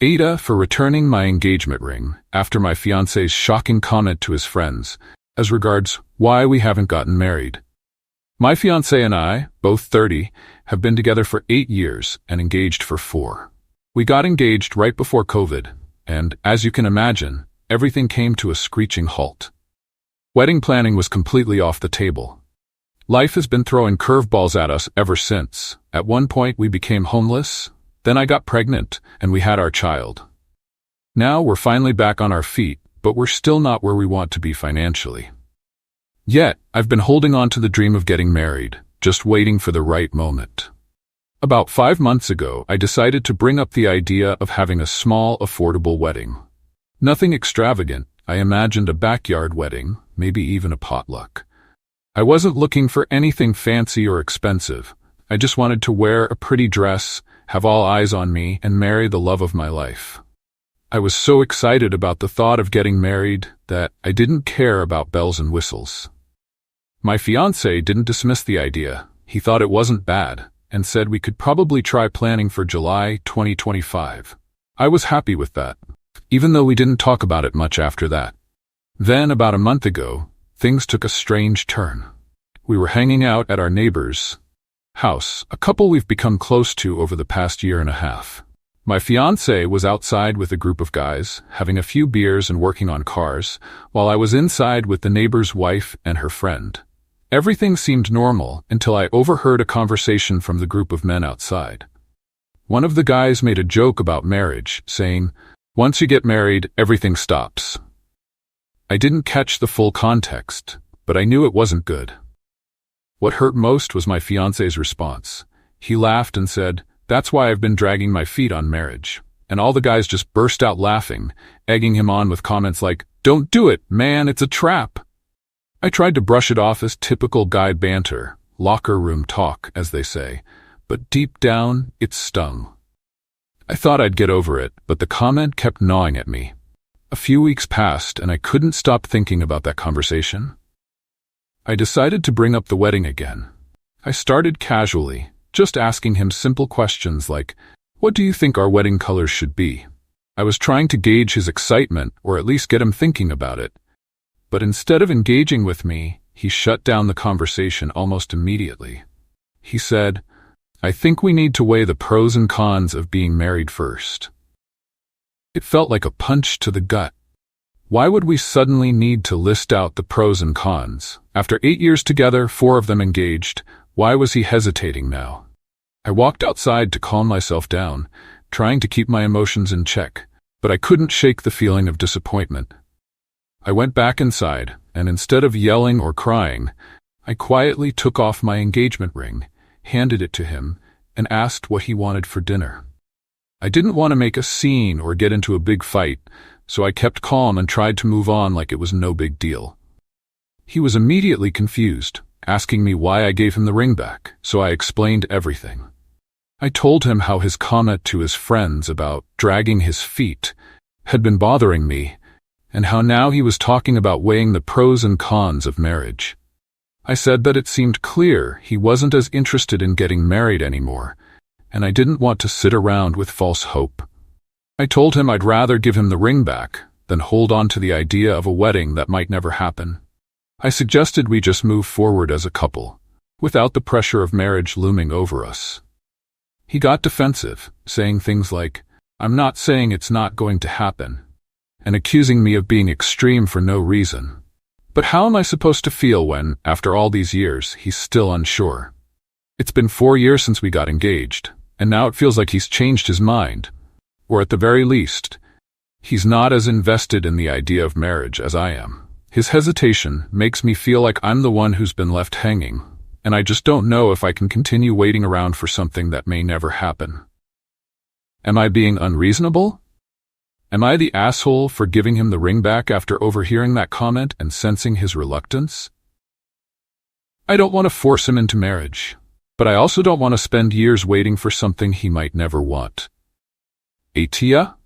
AITA for returning my engagement ring after my fiancé's shocking comment to his friends as regards why we haven't gotten married. My fiancé and I, both 30, have been together for 8 years and engaged for 4. We got engaged right before COVID, and, as you can imagine, everything came to a screeching halt. Wedding planning was completely off the table. Life has been throwing curveballs at us ever since. At one point we became homeless, then I got pregnant, and we had our child. Now we're finally back on our feet, but we're still not where we want to be financially. Yet, I've been holding on to the dream of getting married, just waiting for the right moment. About 5 months ago, I decided to bring up the idea of having a small, affordable wedding. Nothing extravagant. I imagined a backyard wedding, maybe even a potluck. I wasn't looking for anything fancy or expensive. I just wanted to wear a pretty dress, have all eyes on me, and marry the love of my life. I was so excited about the thought of getting married that I didn't care about bells and whistles. My fiancé didn't dismiss the idea. He thought it wasn't bad and said we could probably try planning for July 2025. I was happy with that, even though we didn't talk about it much after that. Then, about a month ago, things took a strange turn. We were hanging out at our neighbor's house, a couple we've become close to over the past year and a half. My fiancé was outside with a group of guys, having a few beers and working on cars, while I was inside with the neighbor's wife and her friend. Everything seemed normal until I overheard a conversation from the group of men outside. One of the guys made a joke about marriage, saying, "Once you get married, everything stops." I didn't catch the full context, but I knew it wasn't good. What hurt most was my fiancé's response. He laughed and said, "That's why I've been dragging my feet on marriage." And all the guys just burst out laughing, egging him on with comments like, "Don't do it, man, it's a trap." I tried to brush it off as typical guy banter, locker room talk, as they say, but deep down, it stung. I thought I'd get over it, but the comment kept gnawing at me. A few weeks passed, and I couldn't stop thinking about that conversation. I decided to bring up the wedding again. I started casually, just asking him simple questions like, "What do you think our wedding colors should be?" I was trying to gauge his excitement, or at least get him thinking about it. But instead of engaging with me, he shut down the conversation almost immediately. He said, "I think we need to weigh the pros and cons of being married first." It felt like a punch to the gut. Why would we suddenly need to list out the pros and cons? After 8 years together, 4 of them engaged, why was he hesitating now? I walked outside to calm myself down, trying to keep my emotions in check, but I couldn't shake the feeling of disappointment. I went back inside, and instead of yelling or crying, I quietly took off my engagement ring, handed it to him, and asked what he wanted for dinner. I didn't want to make a scene or get into a big fight, so I kept calm and tried to move on like it was no big deal. He was immediately confused, asking me why I gave him the ring back, so I explained everything. I told him how his comment to his friends about dragging his feet had been bothering me, and how now he was talking about weighing the pros and cons of marriage. I said that it seemed clear he wasn't as interested in getting married anymore, and I didn't want to sit around with false hope. I told him I'd rather give him the ring back than hold on to the idea of a wedding that might never happen. I suggested we just move forward as a couple, without the pressure of marriage looming over us. He got defensive, saying things like, "I'm not saying it's not going to happen," and accusing me of being extreme for no reason. But how am I supposed to feel when, after all these years, he's still unsure? It's been 4 years since we got engaged, and now it feels like he's changed his mind. Or at the very least, he's not as invested in the idea of marriage as I am. His hesitation makes me feel like I'm the one who's been left hanging, and I just don't know if I can continue waiting around for something that may never happen. Am I being unreasonable? Am I the asshole for giving him the ring back after overhearing that comment and sensing his reluctance? I don't want to force him into marriage, but I also don't want to spend years waiting for something he might never want. AITA?